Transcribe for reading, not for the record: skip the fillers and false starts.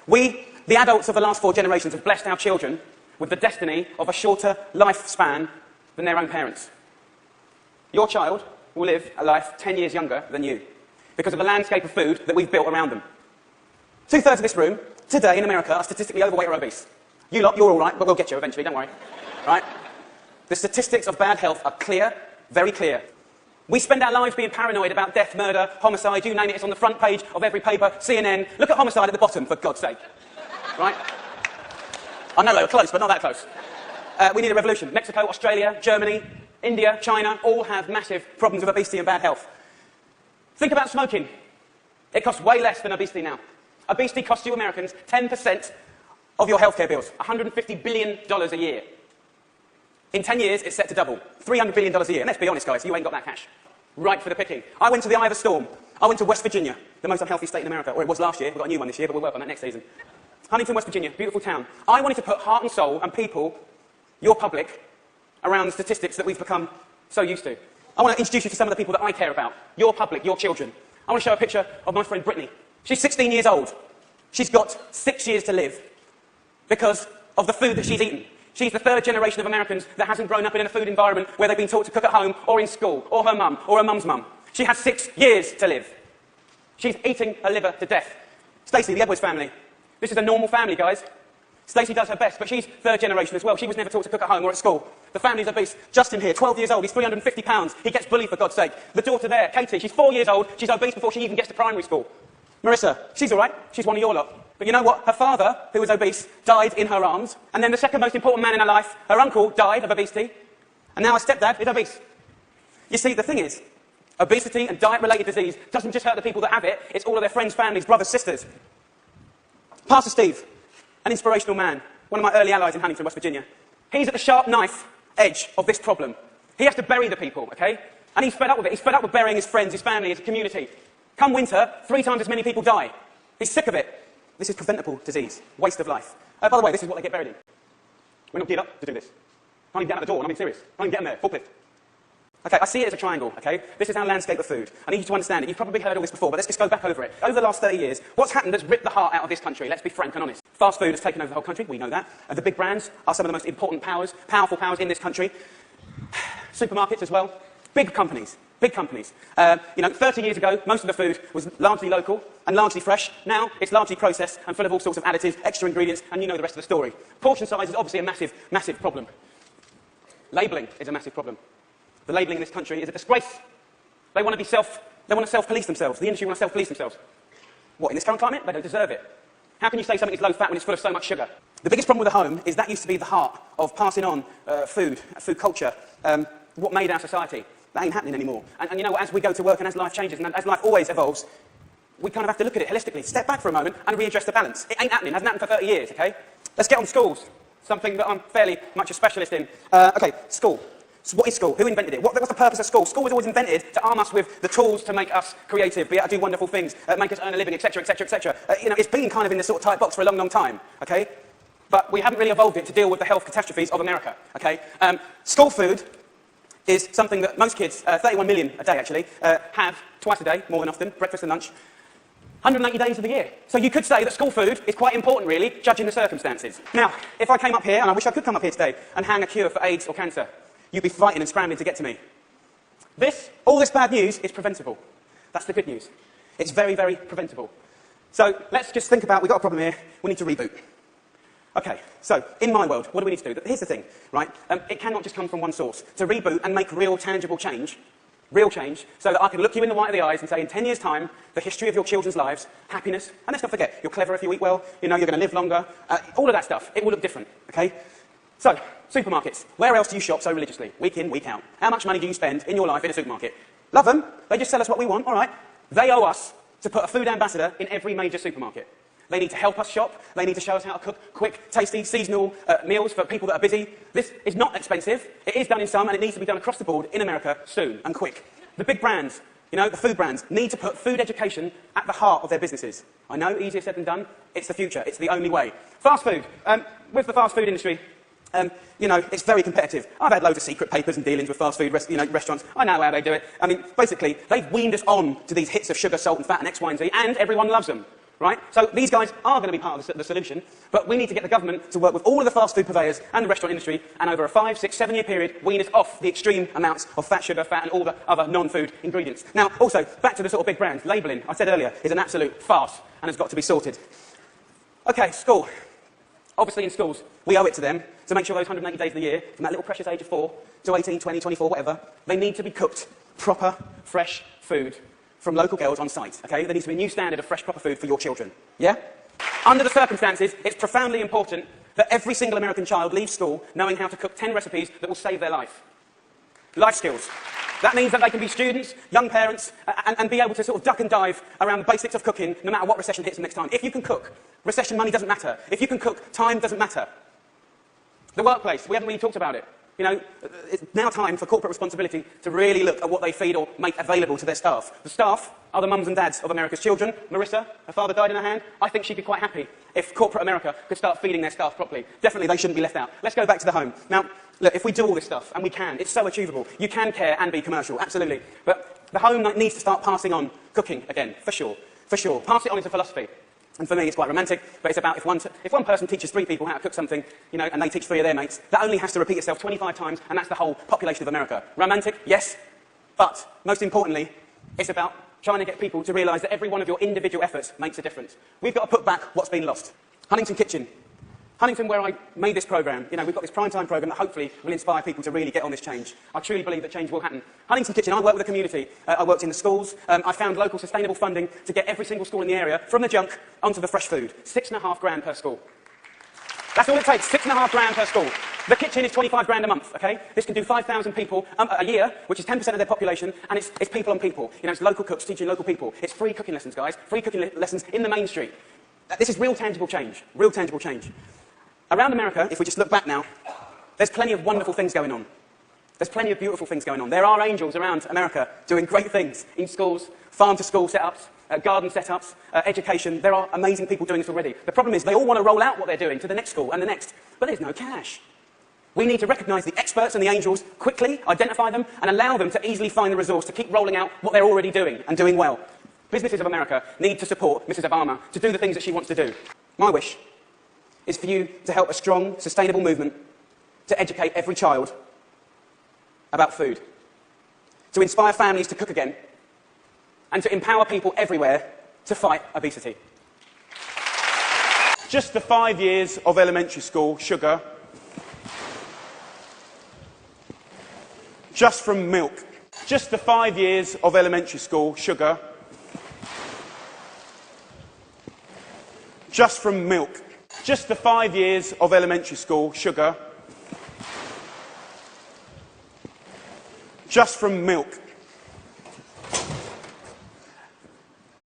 We, the adults of the last 4 generations, have blessed our children with the destiny of a shorter lifespan than their own parents. Your child will live a life 10 years younger than you because of the landscape of food that we've built around them. 2/3 of this room today in America are statistically overweight or obese. You lot, you're all right, but we'll get you eventually, don't worry. Right? The statistics of bad health are clear, very clear. We spend our lives being paranoid about death, murder, homicide, you name it, it's on the front page of every paper, CNN. Look at homicide at the bottom, for God's sake. Right? I know they were close, but not that close. We need a revolution. Mexico, Australia, Germany, India, China, all have massive problems with obesity and bad health. Think about smoking. It costs way less than obesity now. Obesity costs you Americans 10% of your healthcare bills, $150 billion a year. In 10 years, it's set to double, $300 billion a year. And let's be honest, guys, you ain't got that cash. Right for the picking. I went to the eye of a storm. I went to West Virginia, the most unhealthy state in America, or it was last year. We've got a new one this year, but we'll work on that next season. Huntington, West Virginia, beautiful town. I wanted to put heart and soul and people, your public, around the statistics that we've become so used to. I want to introduce you to some of the people that I care about. Your public, your children. I want to show a picture of my friend Brittany. She's 16 years old. She's got 6 years to live because of the food that she's eaten. She's the 3rd generation of Americans that hasn't grown up in a food environment where they've been taught to cook at home or in school, or her mum, or her mum's mum. She has 6 years to live. She's eating her liver to death. Stacey, the Edwards family. This is a normal family, guys. Stacey does her best, but she's 3rd generation as well. She was never taught to cook at home or at school. The family's obese. Justin here, 12 years old, he's 350 pounds. He gets bullied, for God's sake. The daughter there, Katie, she's 4 years old. She's obese before she even gets to primary school. Marissa, she's all right. She's one of your lot. But you know what? Her father, who was obese, died in her arms. And then the second most important man in her life, her uncle, died of obesity. And now her stepdad is obese. You see, the thing is, obesity and diet-related disease doesn't just hurt the people that have it, it's all of their friends, families, brothers, sisters. Pastor Steve, an inspirational man, one of my early allies in Huntington, West Virginia. He's at the sharp knife edge of this problem. He has to bury the people, okay? And he's fed up with it. He's fed up with burying his friends, his family, his community. Come winter, 3 times as many people die. He's sick of it. This is preventable disease, waste of life. By the way, this is what they get buried in. We're not geared up to do this. Can't even get out the door, I'm being serious. Can't even get them there, forklift. Okay, I see it as a triangle, okay? This is our landscape of food. I need you to understand it. You've probably heard all this before, but let's just go back over it. Over the last 30 years, what's happened that's ripped the heart out of this country? Let's be frank and honest. Fast food has taken over the whole country, we know that. The big brands are some of the most important powers, powerful powers in this country. Supermarkets as well. Big companies. Big companies. 30 years ago, most of the food was largely local and largely fresh. Now, it's largely processed and full of all sorts of additives, extra ingredients, and you know the rest of the story. Portion size is obviously a massive, massive problem. Labelling is a massive problem. The labelling in this country is a disgrace. They want to self-police themselves. The industry want to self-police themselves. What, in this current climate? They don't deserve it. How can you say something is low fat when it's full of so much sugar? The biggest problem with the home is that used to be the heart of passing on food culture, what made our society. That ain't happening anymore. And you know what, as we go to work and as life changes and as life always evolves, we kind of have to look at it holistically, step back for a moment and readdress the balance. It ain't happening, hasn't happened for 30 years, okay? Let's get on schools, something that I'm fairly much a specialist in. Okay, school. So what is school? Who invented it? What's the purpose of school? School was always invented to arm us with the tools to make us creative, be able to do wonderful things, make us earn a living, etc., etc., etc. It's been kind of in this sort of tight box for a long, long time, okay? But we haven't really evolved it to deal with the health catastrophes of America, okay? School food is something that most kids, 31 million a day actually, have twice a day, more than often, breakfast and lunch, 180 days of the year. So you could say that school food is quite important really, judging the circumstances. Now, if I came up here, and I wish I could come up here today, and hang a cure for AIDS or cancer, you'd be fighting and scrambling to get to me. All this bad news is preventable. That's the good news. It's very, very preventable. So let's just think about, we've got a problem here, we need to reboot. Okay, so in my world, what do we need to do? Here's the thing, right? It cannot just come from one source. To reboot and make real, tangible change, so that I can look you in the white of the eyes and say, in 10 years' time, the history of your children's lives, happiness, and let's not forget, you're clever if you eat well, you're going to live longer, all of that stuff, it will look different, okay? So, supermarkets. Where else do you shop so religiously? Week in, week out. How much money do you spend in your life in a supermarket? Love them. They just sell us what we want, all right. They owe us to put a food ambassador in every major supermarket. They need to help us shop. They need to show us how to cook quick, tasty, seasonal meals for people that are busy. This is not expensive. It is done in some, and it needs to be done across the board in America soon and quick. The big brands, the food brands, need to put food education at the heart of their businesses. I know, easier said than done. It's the future. It's the only way. Fast food. With the fast food industry, it's very competitive. I've had loads of secret papers and dealings with fast food restaurants. I know how they do it. I mean, basically, they've weaned us on to these hits of sugar, salt and fat and X, Y and Z, and everyone loves them. right? So these guys are going to be part of the solution, but we need to get the government to work with all of the fast food purveyors and the restaurant industry, and over a 5, 6, 7 year period, wean us off the extreme amounts of fat, sugar, fat, and all the other non-food ingredients. Now, also, back to the sort of big brands, labelling, I said earlier, is an absolute farce and has got to be sorted. Okay, school. Obviously in schools, we owe it to them to make sure those 180 days of the year, from that little precious age of 4 to 18, 20, 24, whatever, they need to be cooked proper, fresh food from local girls on site, okay? There needs to be a new standard of fresh, proper food for your children, yeah? Under the circumstances, it's profoundly important that every single American child leaves school knowing how to cook 10 recipes that will save their life. Life skills. That means that they can be students, young parents, and be able to sort of duck and dive around the basics of cooking no matter what recession hits them next time. If you can cook, recession money doesn't matter. If you can cook, time doesn't matter. The workplace, we haven't really talked about it. You know, it's now time for corporate responsibility to really look at what they feed or make available to their staff. The staff are the mums and dads of America's children. Marissa, her father died in her hand. I think she'd be quite happy if corporate America could start feeding their staff properly. Definitely they shouldn't be left out. Let's go back to the home. Now, look, if we do all this stuff, and we can, it's so achievable. You can care and be commercial, absolutely. But the home needs to start passing on cooking again, for sure. For sure. Pass it on as a philosophy. And for me, it's quite romantic, but it's about if one person teaches 3 people how to cook something, you know, and they teach 3 of their mates, that only has to repeat itself 25 times, and that's the whole population of America. Romantic, yes, but most importantly, it's about trying to get people to realise that every one of your individual efforts makes a difference. We've got to put back what's been lost. Huntington Kitchen. Huntington, where I made this programme, you know, we've got this primetime programme that hopefully will inspire people to really get on this change. I truly believe that change will happen. Huntington Kitchen, I work with the community. I worked in the schools. I found local sustainable funding to get every single school in the area from the junk onto the fresh food. $6,500 per school. That's all it takes, $6,500 per school. The kitchen is $25,000 a month, okay? This can do 5,000 people a year, which is 10% of their population, and it's people on people. You know, it's local cooks teaching local people. It's free cooking lessons, guys. Free cooking lessons in the main street. This is real tangible change. Real tangible change. Around America, if we just look back now, there's plenty of wonderful things going on. There's plenty of beautiful things going on. There are angels around America doing great things in schools, farm-to-school setups, garden setups, education. There are amazing people doing this already. The problem is they all want to roll out what they're doing to the next school and the next, but there's no cash. We need to recognise the experts and the angels quickly, identify them, and allow them to easily find the resource to keep rolling out what they're already doing and doing well. Businesses of America need to support Mrs. Obama to do the things that she wants to do. My wish is for you to help a strong, sustainable movement to educate every child about food, to inspire families to cook again, and to empower people everywhere to fight obesity. Just the 5 years of elementary school sugar, just from milk. Just the 5 years of elementary school sugar, just from milk. Just the 5 years of elementary school sugar, just from milk.